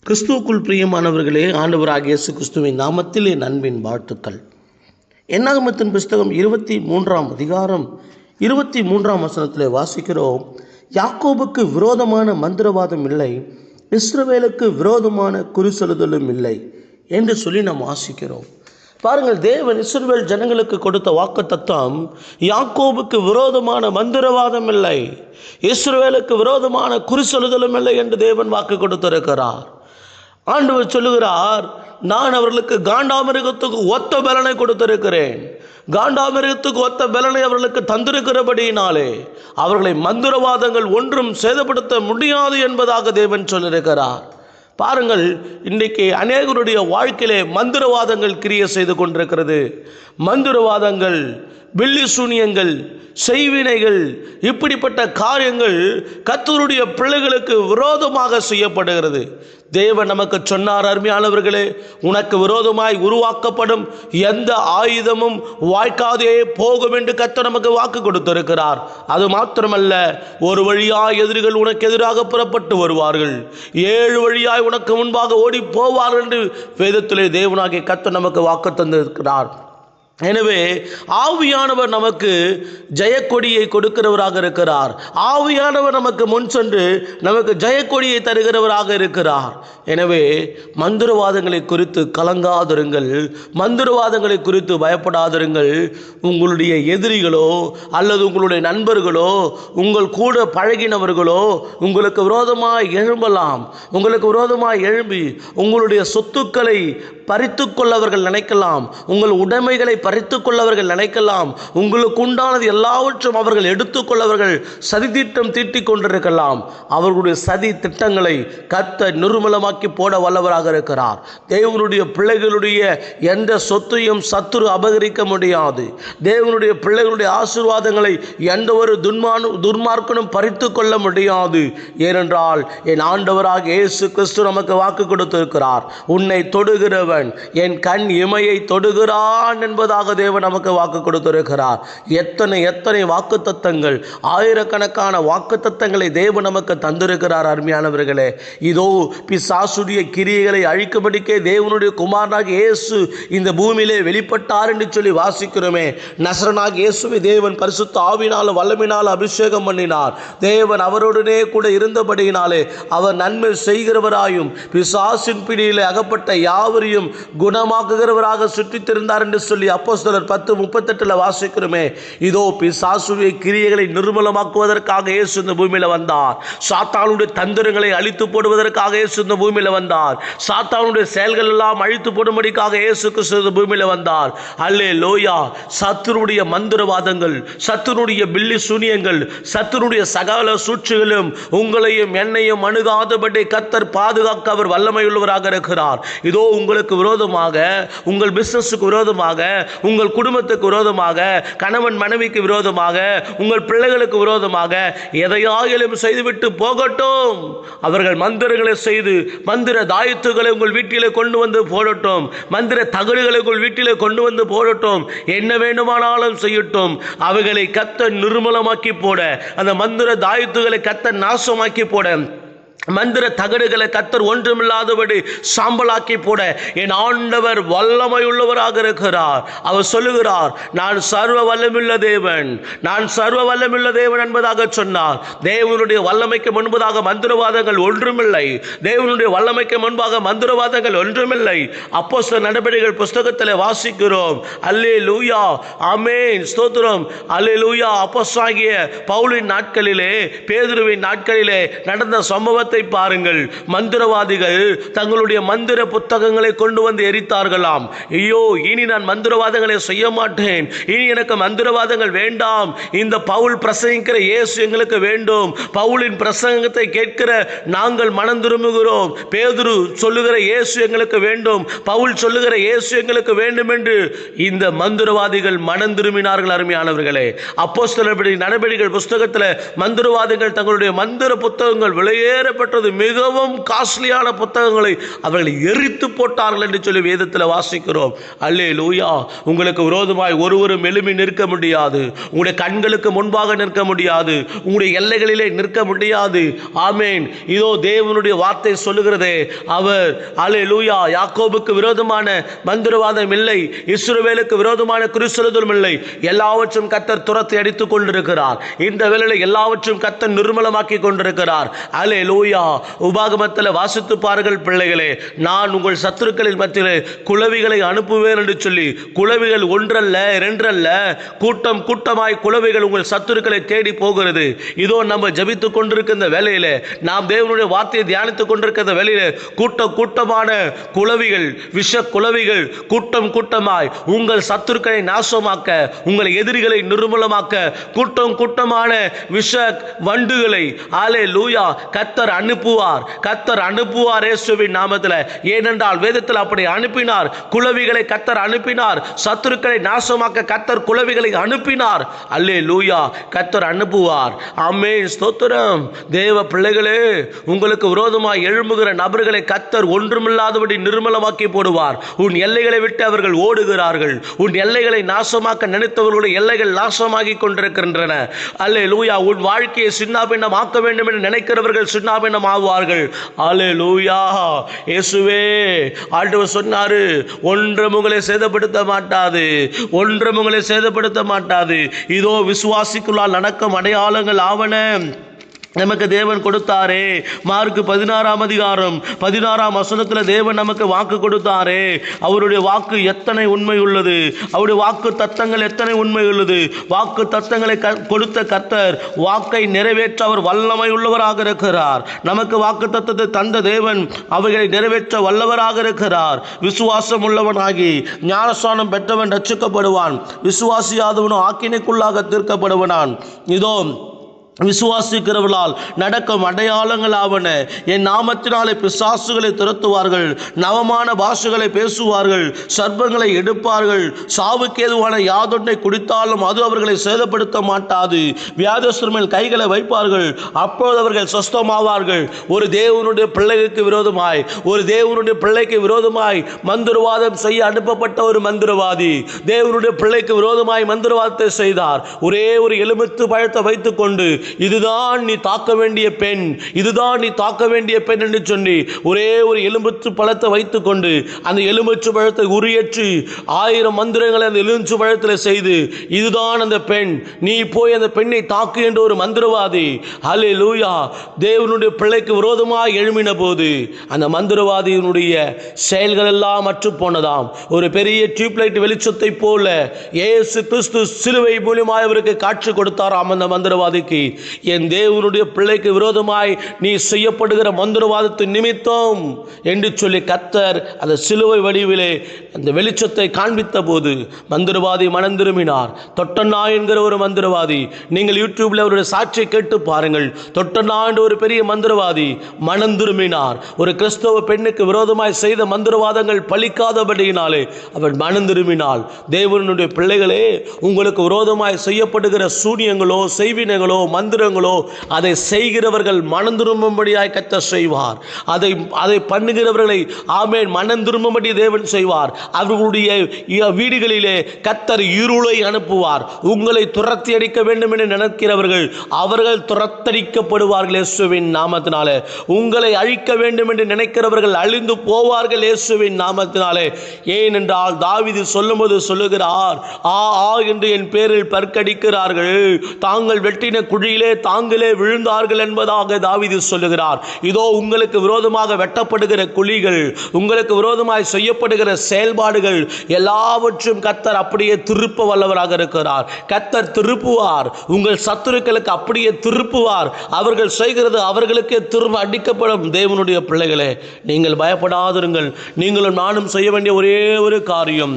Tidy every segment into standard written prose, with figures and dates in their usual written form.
கிறிஸ்துவுக்குள் பிரியமானவர்களே, ஆண்டவராகிய இயேசு கிறிஸ்துவின் நாமத்தில் என் அன்பின் வாழ்த்துக்கள். என்னாகமத்தின் புஸ்தகம் 23ஆம் அதிகாரம் 23ஆம் வசனத்தில் வாசிக்கிறோம். யாக்கோபுக்கு விரோதமான மந்திரவாதம் இல்லை, இஸ்ரவேலுக்கு விரோதமான குறிசொல்லுதலும் இல்லை என்று சொல்லி நாம் வாசிக்கிறோம். பாருங்கள், தேவன் இஸ்ரவேல் ஜனங்களுக்கு கொடுத்த வாக்குத்தத்தம், யாக்கோபுக்கு விரோதமான மந்திரவாதம் இல்லை, இஸ்ரவேலுக்கு விரோதமான குறிசொல்லுதலும் இல்லை என்று தேவன் வாக்கு கொடுத்திருக்கிறார். ஆண்டவர் சொல்லுகிறார், நான் அவர்களுக்கு காண்டாமிருகத்துக்கு ஒத்த பலனை கொடுத்திருக்கிறேன். காண்டாமிருகத்துக்கு ஒத்த பலனை அவர்களுக்கு தந்திருக்கிறபடியினாலே அவர்களை மந்திரவாதங்கள் ஒன்றும் சேதப்படுத்த முடியாது என்பதாக தேவன் சொல்லியிருக்கிறார். பாருங்கள், இன்றைக்கு அநேகருடைய வாழ்க்கையிலே மந்திரவாதங்கள் கிரியை செய்து கொண்டிருக்கிறது. மந்திரவாதங்கள், பில்லி சூனியங்கள், செய்வினைகள், இப்படிப்பட்ட காரியங்கள் கர்த்தருடைய பிள்ளைகளுக்கு விரோதமாக செய்யப்படுகிறது. தேவன் நமக்கு சொன்னார், அருமையானவர்களே, உனக்கு விரோதமாய் உருவாக்கப்படும் எந்த ஆயுதமும் வாய்க்காதே போகும் என்று கர்த்தர் நமக்கு வாக்கு கொடுத்திருக்கிறார். அது மாத்திரமல்ல, ஒரு வழியாய் எதிரிகள் உனக்கு எதிராக புறப்பட்டு வருவார்கள், 7 வழியாய் உனக்கு முன்பாக ஓடி போவார்கள் என்று வேதத்திலே தேவனாகிய கர்த்தர் நமக்கு வாக்கு தந்திருக்கிறார். எனவே ஆவியானவர் நமக்கு ஜெயக்கொடியை கொடுக்கிறவராக இருக்கிறார். ஆவியானவர் நமக்கு முன் சென்று நமக்கு ஜெயக்கொடியை தருகிறவராக இருக்கிறார். எனவே மந்திரவாதங்களை குறித்து கலங்காதிருங்கள், மந்திரவாதங்களை குறித்து பயப்படாதிருங்கள். உங்களுடைய எதிரிகளோ அல்லது உங்களுடைய நண்பர்களோ உங்கள் கூட பழகினவர்களோ உங்களுக்கு விரோதமாய் எழும்பலாம். உங்களுக்கு விரோதமாய் எழும்பி உங்களுடைய சொத்துக்களை பறித்து கொள்ளவர்கள் நினைக்கலாம், உங்கள் உடைமைகளை பறித்து கொள்ளவர்கள் நினைக்கலாம், உங்களுக்கு உண்டானது எல்லாவற்றும் அவர்கள் எடுத்துக்கொள்ளவர்கள் சதித்திட்டம் தீட்டிக் கொண்டிருக்கலாம். அவர்களுடைய சதி திட்டங்களை கர்த்தர் நிர்மூலமாக்கி போட வல்லவராக இருக்கிறார். தேவனுடைய பிள்ளைகளுடைய எந்த சொத்தையும் சத்துரு அபகரிக்க முடியாது. தேவனுடைய பிள்ளைகளுடைய ஆசீர்வாதங்களை எந்த ஒரு துன்மார்க்கனும் பறித்து கொள்ள முடியாது. ஏனென்றால் என் ஆண்டவராக இயேசு கிறிஸ்து நமக்கு வாக்கு கொடுத்திருக்கிறார், உன்னை தொடுகிறவன் என் கண் இமையை தொடுகிறான் என்பதாக தேவன் நமக்கு வாக்கு கொடுத்திருக்கிறார். எத்தனை எத்தனை வாக்கு தத்தங்கள், ஆயிரக்கணக்கான வாக்கு தத்தங்களை தேவன் நமக்கு தந்திருக்கிறார். அருமையானவர்களே, இதோ பிசாசுடைய கிரியைகளை அழிக்கும்படிக்கே தேவனுடைய குமாரனாகிய இயேசு இந்த பூமியிலே வெளிப்பட்டார் என்று சொல்லி வாசிக்கிறோமே. நசரனாகிய இயேசுவை தேவன் பரிசுத்த ஆவியினாலும் வல்லமையினாலும் அபிஷேகம் பண்ணினார். தேவன் அவருடனே கூட இருந்தபடியினாலே அவர் நன்மை செய்கிறவராயும் பிசாசின் பிடியிலே அகப்பட்ட யாவரையும் குணமாக்குகிறவராக சுற்றித் திருந்தார் என்று சொல்லி அப்போஸ்தலர் 10:38 வாசிக்கிறோமே. இதோ பிசாசுடைய கிரியைகளை நிர்மூலமாக்குவதற்காக இயேசு இந்த பூமியில வந்தார். சாத்தானுடைய தந்திரங்களை அழித்து போடுவதற்காக இயேசு இந்த பூமியில வந்தார். சாத்தானுடைய செயல்கள் எல்லாம் அழித்து போடும்படிக்காக இயேசு கிறிஸ்து இந்த பூமியில வந்தார். அல்லேலூயா. சத்துருடைய மந்திரவாதங்கள், சத்துருடைய பில்லி சூனியங்கள், சத்துருடைய சகல சூழ்ச்சிகளும் உங்களையும் என்னையும் அணுகாதபடி கர்த்தர் பாதுகாக்க அவர் வல்லமை உள்ளவராக இருக்கிறார். இதோ உங்களுக்கு விரோதமாக, உங்கள் பிசினஸுக்கு விரோதமாக, உங்கள் குடும்பத்துக்கு விரோதமாக, கணவன் மனைவிக்கு விரோதமாக, உங்கள் பிள்ளைகளுக்கு விரோதமாக எதையாயிலும் செய்துவிட்டு போகட்டும். அவர்கள் மந்திரங்களை செய்து மந்திர தாயத்துகளை உங்கள் வீட்டிலே கொண்டு வந்து போடட்டும், மந்திர தகடுகளை உங்கள் வீட்டிலே கொண்டு வந்து போடட்டும், என்ன வேண்டுமானாலும் செய்யட்டும். அவைகளை கர்த்தர் நிர்மூலமாக்கி போட, அந்த மந்திர தாயத்துகளை கர்த்தர் நாசமாக்கி போட, மந்திர தகடுகளை கர்த்தர் ஒன்றுமில்லாதபடி சாம்பலாக்கி போட என் ஆண்டவர் வல்லமை உள்ளவராக இருக்கிறார். அவர் சொல்லுகிறார், நான் சர்வ வல்லமுள்ள தேவன், நான் சர்வ வல்லமுள்ள தேவன் என்பதாக சொன்னார். தேவனுடைய வல்லமைக்கு முன்பதாக மந்திரவாதங்கள் ஒன்றுமில்லை. தேவனுடைய வல்லமைக்கு முன்பாக மந்திரவாதங்கள் ஒன்றுமில்லை. அப்போஸ்தலர் நடபடிகள் புஸ்தகத்தில் வாசிக்கிறோம். அல்லேலூயா, ஆமென், ஸ்தோத்திரம், அல்லேலூயா. அப்போஸ்தலனாகிய பவுலின் நாட்களிலே, பேதுருவின் நாட்களிலே நடந்த சம்பவத்தை பாருங்கள். மந்திரவாதிகள் தங்களுடைய மந்திர புத்தகங்களை கொண்டு வந்து எரித்தார்களாம். ஐயோ, இனி நான் மந்திரவாதங்களை செய்ய மாட்டேன், இனி எனக்கு மந்திரவாதங்கள் வேண்டாம், இந்த பவுல் பிரசங்கிக்கிற இயேசு எங்களுக்கு வேண்டும், பவுலின் பிரசங்கத்தை கேட்கிற நாங்கள் மனம் திரும்புகிறோம், பேதுரு சொல்லுகிற இயேசு எங்களுக்கு வேண்டும், பவுல் சொல்லுகிற இயேசு எங்களுக்கு வேண்டும் என்று இந்த மந்திரவாதிகள் மனம் திரும்பினார்கள். அருமையானவர்களே, அப்போஸ்தலர் நடபடிகள் புஸ்தகத்தில் மந்திரவாதிகள் தங்களுடைய மந்திர புத்தகங்கள் வெளியேறப்பட்ட விலையேறப்பட்டது மிகவும் காஸ்ட்லியான புத்தகங்களை அவர்கள் எரித்து போட்டார்கள் என்று சொல்லி வேதத்தில் வாசிக்கிறோம். அல்லேலூயா. உங்களுக்கு விரோதமாய் ஒருவரும் எழும்பி நிற்க முடியாது. உங்களுடைய கண்களுக்கு முன்பாக நிற்க முடியாது. உங்களுடைய எல்லைகளிலே நிற்க முடியாது. ஆமேன். இதோ தேவனுடைய வார்த்தை சொல்லுகிறதே, அவர் அல்லேலூயா யாக்கோபுக்கு விரோதமான மந்திரவாதம் இல்லை, இஸ்ரவேலுக்கு விரோதமான குறிசொல்லுதலும் இல்லை. எல்லாவற்றும் கர்த்தர் துரத்தி அடித்துக் கொண்டிருக்கிறார். இந்த வேளையில் எல்லாவற்றும் கர்த்தர் நிர்மலமாக்கி கொண்டிருக்கிறார். அல்லேலூயா. உபாகமத்தில் வாசித்து பாருங்கள் பிள்ளைகளே, நான் உங்கள் சத்துருக்களின் மத்தியிலே குளவிகளை அனுப்புவேன் என்று சொல்லி, குளவிகள் ஒன்றல்ல இரண்டல்ல, கூட்டம் கூட்டமாய் குளவிகள் உங்கள் சத்துருக்களை தேடி போகிறது. இதோ நம்ம ஜபித்துக் கொண்டிருக்கிற வேளையிலே, நாம் தேவனுடைய வார்த்தையை தியானித்துக் கொண்டிருக்கிற வேளையிலே கூட்டம் கூட்டமான குளவிகள், விஷ குளவிகள் கூட்டம் கூட்டமாய் உங்கள் சத்துருக்களை நாசமாக்க, உங்கள் எதிரிகளை நிர்மூலமாக்க கூட்டம் கூட்டமான விஷ வண்டுகளை அல்லேலூயா கர்த்தர் அனுப்புவார். கர்த்தர் அனுப்புவார் இயேசுவின் நாமத்தில். ஏனென்றால் வேதத்தில் அப்படி அனுப்பினார். குளவிகளை கர்த்தர் அனுப்பினார். சத்துருக்களை நாசமாக்க கர்த்தர் குளவிகளை அனுப்பினார். அல்லேலூயா. கர்த்தர் அனுப்புவார். ஆமென். ஸ்தோத்திரம். தேவ பிள்ளைகளே, உங்களுக்கு விரோதமாய் எழும்புகிற நபர்களை கர்த்தர் ஒன்றுமில்லாதபடி நிர்மலமாக்கி போடுவார். உன் எல்லைகளை விட்டு அவர்கள் ஓடுகிறார்கள். உன் எல்லைகளை நாசமாக்க நினைத்தவர்களுடைய எல்லைகள் நாசமாகி கொண்டிருக்கின்றன. அல்லேலூயா. உன் வாழ்க்கையை சின்னாபின்னம் ஆக்க வேண்டும் என்று நினைக்கிறவர்கள் சின்னாபின்னம் ஆவார்கள். அல்லேலூயா. இயேசுவே, ஆண்டவர் சொன்னாரு, ஒன்றும் உங்களை சேதப்படுத்த மாட்டாது, ஒன்றும் உங்களை சேதப்படுத்த மாட்டாது. இதோ விசுவாசிக்குள்ளால் நடக்கும் அடையாளங்கள் ஆவன நமக்கு தேவன் கொடுத்தாரே. மார்க் 16ஆம் அதிகாரம் 16ஆம் வசனத்தில் தேவன் நமக்கு வாக்கு கொடுத்தாரே. அவருடைய வாக்கு எத்தனை உண்மை உள்ளது, அவருடைய வாக்கு தத்தங்கள் எத்தனை உண்மை உள்ளது. வாக்கு தத்தங்களை கொடுத்த கர்த்தர் வாக்கை நிறைவேற்ற அவர் வல்லமை உள்ளவராக இருக்கிறார். நமக்கு வாக்கு தத்தத்தை தந்த தேவன் அவைகளை நிறைவேற்ற வல்லவராக இருக்கிறார். விசுவாசம் உள்ளவனாகி ஞானஸ்நானம் பெற்றவன் ரட்சிக்கப்படுவான், விசுவாசியாதவனும் ஆக்கினைக்குள்ளாக தீர்க்கப்படுவான். இதோ விசுவாசிக்கிறவர்களால் நடக்கும் அடையாளங்கள் ஆவன. என் நாமத்தினாலே பிசாசுகளை துரத்துவார்கள், நவமான பாஷைகளை பேசுவார்கள், சர்ப்பங்களை எடுப்பார்கள், சாவுக்கு ஏதுவான யாதொன்றை குடித்தாலும் அது அவர்களை சேதப்படுத்த மாட்டாது. வியாதியஸ்தர் மேல் கைகளை வைப்பார்கள், அப்பொழுது அவர்கள் சொஸ்தமாவார்கள். ஒரு தேவனுடைய பிள்ளைக்கு விரோதமாய், ஒரு தேவனுடைய பிள்ளைக்கு விரோதமாய் மந்திரவாதம் செய்ய அனுப்பப்பட்ட ஒரு மந்திரவாதி தேவனுடைய பிள்ளைக்கு விரோதமாய் மந்திரவாதத்தை செய்தார். ஒரே ஒரு எலுமிச்சை பழத்தை வைத்துக் கொண்டு, இதுதான் நீ தாக்க வேண்டிய பெண், இதுதான் நீ தாக்க வேண்டிய பெண் என்று சொல்லி ஒரே ஒரு எலுமிச்சை பழத்தை வைத்துக் கொண்டு அந்த எலுமிச்சை பழத்தை உரியற்றி 1000 மந்திரங்களை அந்த எலுமிச்சை பழத்தில் செய்து, இதுதான் அந்த பெண், நீ போய் அந்த பெண்ணை தாக்கு என்று ஒரு மந்திரவாதி அல்லேலூயா தேவனுடைய பிள்ளைக்கு விரோதமாக எழுமின போது அந்த மந்திரவாதியினுடைய செயல்கள் எல்லாம் அற்று போனதாம். ஒரு பெரிய டியூப்லைட் வெளிச்சத்தை போல இயேசு கிறிஸ்து சிலுவை மூலமாய் அவருக்கு காட்சி கொடுத்தாராம் அந்த மந்திரவாதிக்கு. என் தேவனுடைய பிள்ளைக்கு விரோதமாய் நீ செய்யப்படுகிற மந்திரவாதத்தின் நிமித்தம் என்று சொல்லி கர்த்தர் அந்த சிலுவை வடிவிலே அந்த வெளிச்சத்தை காண்பித்த போது மந்திரவாதி மனம் திரும்பினார். தொட்டண்ணா என்கிற ஒரு மந்திரவாதி, நீங்கள் யூடியூப்ல அவருடைய சாட்சியை கேட்டு பாருங்கள். தொட்டண்ணா என்ற ஒரு பெரிய மந்திரவாதி மனம் திரும்பினார். ஒரு கிறிஸ்தவ பெண்ணுக்கு விரோதமாய் செய்த மந்திரவாதங்கள் பலிக்காதபடியினாலே அவள் மனம் திரும்பினாள். தேவனுடைய பிள்ளைகளே, உங்களுக்கு விரோதமாய் செய்யப்படுகிற சூனியங்களோ செய்வினைகளோ மந்திரங்களோ அதை செய்கிறவர்கள் மனம் திரும்பும்படியாய் கர்த்தர் செய்வார். அதை பண்ணுகிறவர்களை ஆமென் மனம் திரும்பும்படி தேவன் செய்வார். அவர்களுடைய வீடுகளிலே கர்த்தர் இருளை அனுப்புவார். உங்களை துரத்தி அடிக்க வேண்டும் என்று நினைக்கிறவர்கள் அவர்கள் துரத்தடிக்கப்படுவார்கள் இயேசுவின் நாமத்தினாலே. உங்களை அழிக்க வேண்டும் என்று நினைக்கிறவர்கள் அழிந்து போவார்கள் இயேசுவின் நாமத்தினாலே. ஏனென்றால் தாவீது சொல்லும்போது சொல்லுகிறார், ஆ ஆ என்று என் பேரில் பற்கடிக்கிறார்கள், தாங்கள் வெட்டின குழியிலே தாங்களே விழுந்தார்கள் என்பதாக தாவீது சொல்லுகிறார். இதோ உங்களுக்கு விரோதமாக வெட்டப்படுகிற குழிகள், உங்களுக்கு விரோதமாய் செய்யப்படுகிற செயல்பாடுகள் எல்லாவற்றும் கர்த்தர் அப்படியே திருப்ப வல்லவராக இருக்கிறார். கர்த்தர் திருப்புவார். உங்கள் சத்துருக்களுக்கு அப்படியே திருப்புவார். அவர்கள் செய்கிறது அவர்களுக்கே திரும்ப அடிக்கப்படும். தேவனுடைய பிள்ளைகளே, நீங்கள் பயப்படாதிருங்கள். நீங்களும் நானும் செய்ய வேண்டிய ஒரே ஒரு காரியம்,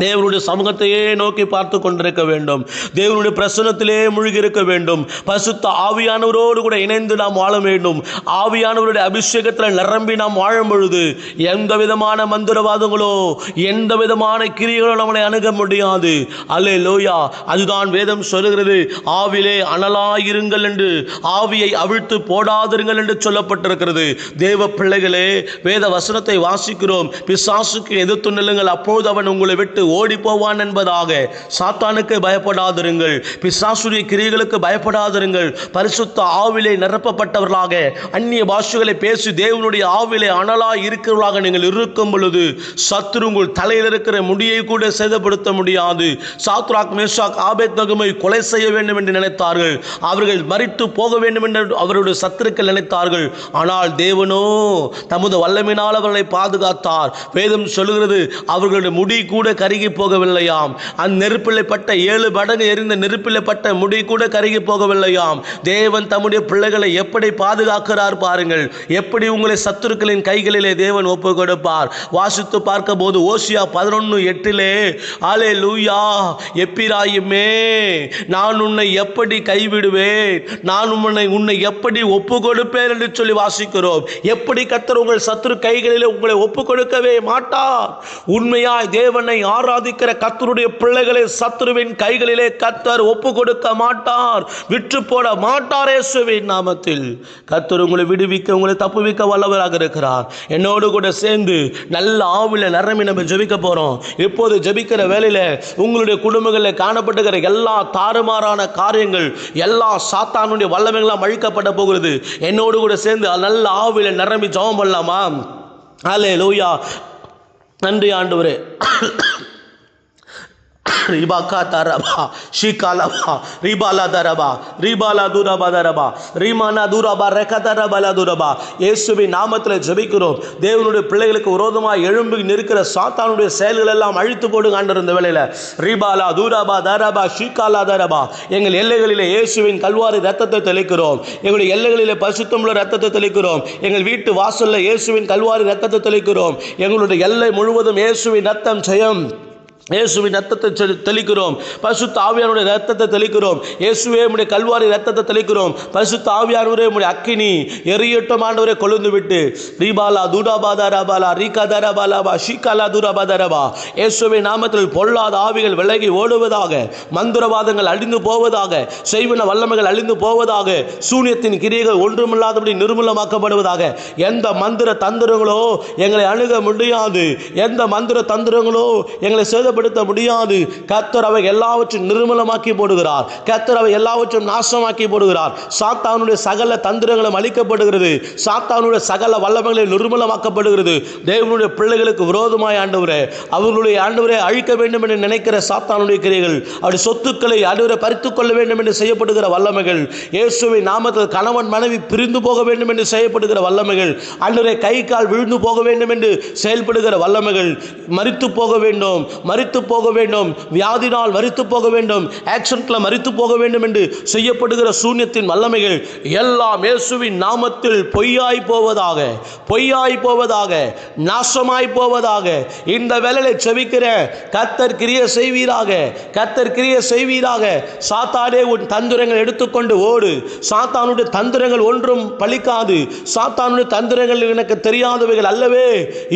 தேவனுடைய சமூகத்தையே நோக்கி பார்த்து கொண்டிருக்க வேண்டும். தேவனுடைய பிரசன்னத்திலே மூழ்கி இருக்க வேண்டும். பரிசுத்த ஆவியானவரோடு கூட இணைந்து நாம் வாழ வேண்டும். ஆவியானவருடைய அபிஷேகத்தில் நிரம்பி நாம் வாழும் பொழுது எந்த விதமான மந்திரவாதங்களோ எந்த விதமான கிரியைகளோ நம்மளை அணுக முடியாது. அல்லேலூயா. அதுதான் வேதம் சொல்லுகிறது, ஆவிலே அனலாயிருங்கள் என்று, ஆவியை அவிழ்த்து போடாதிருங்கள் என்று சொல்லப்பட்டிருக்கிறது. தேவ பிள்ளைகளே, வேத வசனத்தை வாசிக்கிறோம். பிசாசுக்கு எதிர்த்து நில்லுங்கள், அப்போது அவன் உங்களை விட்டு ஓடி போவான் என்பதாக. சாத்தானுக்கு பயப்படாதிருங்கள், பிசாசுடைய கிரியைகளுக்கு பயப்படாதிருங்கள். பரிசுத்த ஆவிலே நிரப்பப்பட்டவர்களாக அந்நிய பாஷைகளை பேசி தேவனுடைய ஆவிலே அனலாய் இருக்கிறவர்களாக நீங்கள் இருக்கும் பொழுது சத்துரு உங்கள் தலையில் இருக்கிற முடியை கூட சேதப்படுத்த முடியாது. சாத்ராக், மேஷாக், ஆபேத்நேகோவை கொலை செய்ய வேண்டும் என்று நினைத்தார்கள். அவர்கள் மரித்து போக வேண்டும் என்று அவருடைய சத்துருக்கள் நினைத்தார்கள். ஆனால் தேவனோ தமது வல்லமையினால் அவர்களை பாதுகாத்தார். வேதம் சொல்லுகிறது, அவர்களுடைய முடி கூட கருகி போகவில்லையாம். அந்த நெருப்பிலே பட்ட 7 மடங்கு எரிந்த நெருப்பிலே பட்ட முடி கூட கருகி போகவில்லையாம். தேவன் தம்முடைய பிள்ளைகளை எப்படி பாதுகாக்கிறார் பாருங்கள். எப்படி உங்களை சத்துருக்களின் கைகளிலே தேவன் ஒப்பு கொடுப்பார். வாசித்து பார்க்க போது ஓசியா 11:8 அல்லேலூயா, எப்பிராயிமே, நான் உன்னை எப்படி கைவிடுவேன், நான் உன்னை எப்படி ஒப்பு கொடுப்பேன் என்று சொல்லி வாசிக்கிறோம். எப்படி கர்த்தர் உங்கள் சத்துரு கைகளிலே உங்களை ஒப்பு கொடுக்கவே மாட்டார். உண்மையாய் தேவனை ஆராதிக்கிற கர்த்தருடைய பிள்ளைகளை சத்துருவின் கைகளிலே கர்த்தர் ஒப்பு கொடுக்க மாட்டார், விற்று போட மாட்டார். இயேசுவின் நாமத்தில் கர்த்தர் உங்களை விடுவிக்க, உங்களை தப்புவிக்க வல்லவராக இருக்கிறார். என்னோடு கூட சேர்ந்து நல்ல ஆவில நிரம்பி நம்ம ஜெபிக்க போறோம். இப்போது ஜெபிக்கிற வேளையில உங்களுடைய குடும்பங்களில் காணப்பட்டுகிற எல்லா தாறுமாறான காரியங்கள், எல்லா சாத்தானுடைய வல்லமைகளாம் அழிக்கப்பட போகிறது. என்னோடு கூட சேர்ந்து நல்ல ஆவில நிரம்பி ஜெபம் பண்ணலாமா? அல்லேலூயா. நன்றி ஆண்டவரே. ரிபாகா தரபா ஷிகாலபா ரிபாலா தரபா ரிபாலா துரபா தரபா ரிமானா துரபா ரெகதரபலா துரபா. இயேசுவின் நாமத்தில் ஜெபிக்கிறோம். தேவனுடைய பிள்ளைகளுக்கு விரோதமாக எழும்பி நிற்கிற சாத்தானுடைய செயல்கள் எல்லாம் அழித்து போடுங்க ஆண்டவர். இந்த வேளையில ரிபாலா துரபா தரபா ஷிகாலா தரபா. எங்கள் எல்லைகளிலே இயேசுவின் கல்வாரி ரத்தத்தை தெளிக்கிறோம். எங்களுடைய எல்லைகளிலே பரிசுத்தமுள்ள ரத்தத்தை தெளிக்கிறோம். எங்கள் வீட்டு வாசல்ல இயேசுவின் கல்வாரி ரத்தத்தை தெளிக்கிறோம். எங்களுடைய எல்லை முழுவதும் இயேசுவின் ரத்தம் ஜெயம். இயேசுவின் ரத்தத்தை தெளிக்கிறோம். பரிசுத்த ஆவியானுடைய ரத்தத்தை தெளிக்கிறோம். இயேசுவே உம்முடைய கல்வாரி ரத்தத்தை தெளிக்கிறோம். பரிசுத்த ஆவியானவரே உம்முடைய அக்கினி எரியட்டும் ஆண்டவரே, கொழுந்து விட்டு ரீபாலா தூடாபாதரபாலா ரீகாதரபாலா ஷீகாலா தூராபாதரபா. இயேசுவின் நாமத்தில் பொல்லாத ஆவிகள் விலகி ஓடுவதாக, மந்திரவாதங்கள் அழிந்து போவதாக, செய்வன வல்லமைகள் அழிந்து போவதாக, சூனியத்தின் கிரியைகள் ஒன்றுமில்லாதபடி நிர்மூலமாக்கப்படுவதாக. எந்த மந்திர தந்திரங்களோ எங்களை அணுக முடியாது, எந்த மந்திர தந்திரங்களோ எங்களை சேதப்படுத்த முடியாது. கர்த்தர் அவை எல்லாவற்றையும் நிர்மூலமாக்கி போடுகிறார். கர்த்தர் அவை எல்லாவற்றையும் நாசமாக்கி போடுகிறார். சாத்தானுடைய சகல தந்திரங்களும் அழிக்கப்படுகிறது. சாத்தானுடைய சகல வல்லமைகளும் நிர்மூலமாக்கப்படுகிறது. தேவனுடைய பிள்ளைகளுக்கு விரோதமாய் ஆண்டவரே, அவர்களுடைய ஆண்டவரை அழிக்க வேண்டும் என்று நினைக்கிற சாத்தானுடைய கிரியைகள், அவருடைய சொத்துக்களை ஆண்டவரை பறித்துக் கொள்ள வேண்டும் என்று செய்யப்படுகிற வல்லமைகள், இயேசுவின் நாமத்தில் கணவன் மனைவி பிரிந்து போக வேண்டும் என்று செய்யப்படுகிற வல்லமைகள், ஆண்டவரை கை கால் விழுந்து போக வேண்டும் என்று செயல்படுகிற வல்லமைகள், மரித்து போக வேண்டும், மரித்து போக வேண்டும், வியாதினால் மரித்து போக வேண்டும், ஆக்சிடென்ட்ல மரித்து போக வேண்டும் என்று செய்யப்படுகிற சூன்யத்தின் வல்லமைகள் எல்லாம் இயேசுவின் நாமத்தில் பொய்யாய் போவதாக, பொய்யாய் போவதாக, நாசமாய் போவதாக. இந்த வேளையிலே செபிக்கிற கர்த்தர் கிரியை செய்வீராக, கர்த்தர் கிரியை செய்வீராக. சாத்தானே உன் தந்திரங்கள் எடுத்துக்கொண்டு ஓடு. சாத்தானுடைய தந்திரங்கள் ஒன்றும் பலிக்காது. சாத்தானுடைய தந்திரங்கள் எனக்கு தெரியாதவைகள் அல்லவே.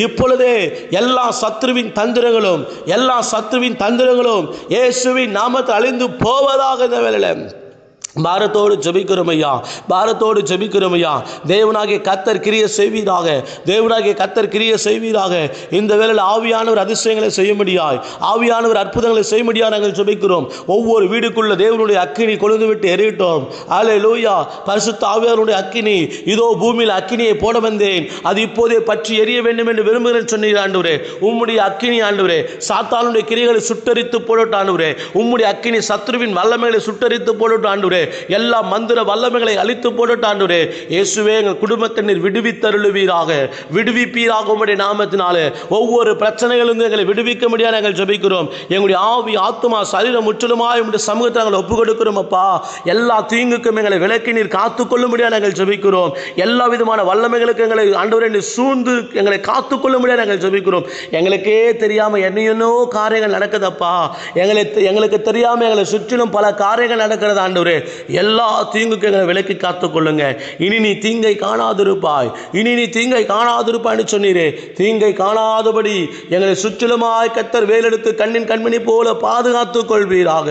இப்பொழுதே எல்லா சத்துருவின் தந்திரங்களும், எல்லா சத்துருவின் தந்திரங்களும் இயேசுவின் நாமத்தில் அழிந்து போவதாக. இந்த வேளையில பாரத்தோடு ஜெபிக்கிறோம் ஐயா, பாரத்தோடு ஜெபிக்கிறோம் ஐயா. தேவனாகிய கர்த்தர் கிரியை செய்வீராக, தேவனாகிய கர்த்தர் கிரியை செய்வீராக. இந்த வேளையில் ஆவியானவர் அதிசயங்களை செய்யும்படியாய், ஆவியானவர் அற்புதங்களை செய்யும்படியாய் நாங்கள் ஜெபிக்கிறோம். ஒவ்வொரு வீடுக்குள்ள தேவனுடைய அக்கினி கொழுந்து விட்டு எரியட்டும். அல்லேலூயா. பரிசுத்த ஆவியானவருடைய அக்கினி, இதோ பூமியில் அக்கினியை போட வந்தேன், அது இப்போதே பற்றி எரிய வேண்டும் என்று விரும்புகிறேன் சொன்னீர் ஆண்டவரே. உம்முடைய அக்கினி ஆண்டவரே சாத்தானுடைய கிரியைகளை சுட்டரித்து போடட்டும் ஆண்டவரே. உம்முடைய அக்கினி சத்துருவின் வல்லமைகளை சுட்டரித்து போடட்டும் ஆண்டவரே. ஆண்டவரே எல்லா மந்திர வல்லமைகளை அழித்து போட்டு ஆண்டவரே இயேசுவே எங்கள் குடும்பத்தை நீர் விடுவித்தருளுவீராக, விடுவிப்பீராக. உம்முடைய நாமத்தினாலே ஒவ்வொரு பிரச்சனைகளிலிருந்து எங்களை விடுவிக்க முடியாது நாங்கள் ஜெபிக்கிறோம். எங்களுடைய ஆவி ஆத்துமா சரீரம் முற்றிலுமாய் உம்முடைய சமூகத்தை நாங்கள் ஒப்புக் கொடுக்கிறோம் அப்பா. எல்லா தீங்குக்கும் எங்களை விலக்கி நீர் காத்துக்கொள்ள முடியாது நாங்கள் ஜெபிக்கிறோம். எல்லா விதமான வல்லமைகளுக்கு எங்களை ஆண்டவரே நீர் சூழ்ந்து எங்களை காத்துக்கொள்ள முடியாது நாங்கள் ஜெபிக்கிறோம். எங்களுக்கே தெரியாமல் என்னென்னோ காரியங்கள் நடக்குதப்பா. எங்களுக்கு தெரியாமல் எங்களை சுற்றிலும் பல காரியங்கள் நடக்கிறது ஆண்டவரே. எல்லா தீங்குக்கும் எங்களை விலக்கி காத்துக்கொள்ளுங்க. இனி நீ தீங்கை காணாதிருப்பாய், இனி நீ தீங்கை காணாதிருப்பாய்னு சொன்னீரே. தீங்கை காணாதபடி எங்களை சுற்றிலுமாய் கர்த்தர் வேலெடுத்து கண்ணின் கண்மணி போல பாதுகாத்துக் கொள்வீராக.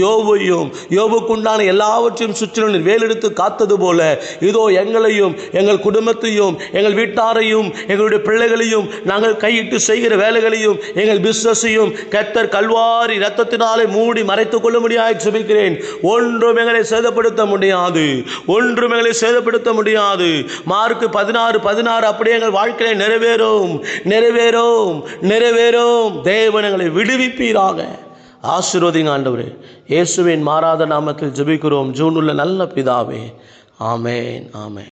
யோபையும் யோபுக்குண்டான எல்லாவற்றையும் சுற்றிலும் நீர் வேலெடுத்து காத்தது போல இதோ எங்களையும் எங்கள் குடும்பத்தையும் எங்கள் வீட்டாரையும் எங்களுடைய பிள்ளைகளையும் நாங்கள் கையிட்டு செய்கிற வேலைகளையும் எங்கள் பிசினஸையும் கர்த்தர் கல்வாரி இரத்தத்தினாலே மூடி மறைத்துக் கொள்ள முடியாது ஜெபிக்கிறேன். ஒன்றும் எங்களை சேதப்படுத்த முடியாது, ஒன்றும் எங்களை சேதப்படுத்த முடியாது. மார்க் 16:16 அப்படியே எங்கள் வாழ்க்கையை நிறைவேறும் நிறைவேறும் நிறைவேறும். தேவன் எங்களை விடுவிப்பீராக. ஆசீர்வதிங்க ஆண்டவரே. இயேசுவின் மாறாத நாமத்தில் ஜெபிக்கிறோம் ஜீவனுள்ள நல்ல பிதாவே. ஆமென் ஆமென்.